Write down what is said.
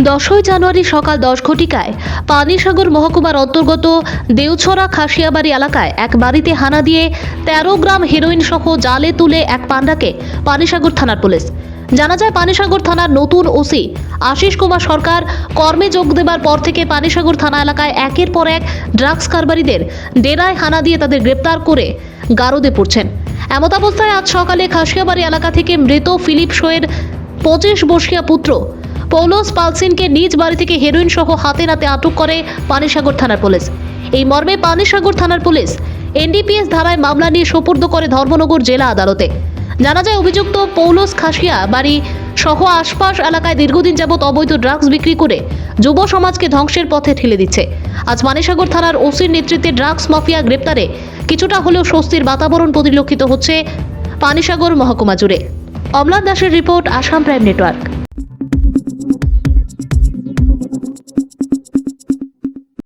10ই জানুয়ারি সকাল 10 ঘটিকায় পানিসাগর মহকুমার অন্তর্গত দেওছড়া খাসিয়াবাড়ি এলাকায় এক বাড়িতে হানা দিয়ে 13 গ্রাম হেরোইন সহ জালে তুলে এক পান্ডাকে পানিসাগর থানার পুলিশ। জানা যায়, পানিসাগর থানার নতুন ওসি আশিস কুমার সরকার কর্মে যোগ দেবার পর থেকে পানিসাগর থানা এলাকায় একের পর এক ড্রাগস কারবারিদের ডেরায় হানা দিয়ে তাদের গ্রেপ্তার করে গারদে পড়ছেন। এমত অবস্থায় আজ সকালে খাসিয়াবাড়ি এলাকা থেকে মৃত ফিলিপ শোয়ের 25 বর্ষীয় পুত্র পৌলোস পালসিনকে নিজ বাড়ি থেকে হেরোইন সহ হাতে নাতে আটক করে পানিসাগর থানার পুলিশ। এই মর্মে পানিসাগর থানার পুলিশ এনডিপিএস ধারায় মামলা নিয়ে সোপর্দ করে ধর্মনগর জেলা আদালতে। জানা যায়, অভিযুক্ত পৌলোস খাসিয়া বাড়ি সহ আশপাশ এলাকায় দীর্ঘদিন যাবৎ অবৈধ ড্রাগস বিক্রি করে যুব সমাজকে ধ্বংসের পথে ঠেলে দিচ্ছে। আজ পানিসাগর থানার ওসির নেতৃত্বে ড্রাগস মাফিয়া গ্রেপ্তারে কিছুটা হলেও স্বস্তির বাতাবরণ পরিলক্ষিত হচ্ছে পানিসাগর মহকুমা জুড়ে। অমলান দাসের রিপোর্ট, আসাম প্রাইম নেটওয়ার্ক।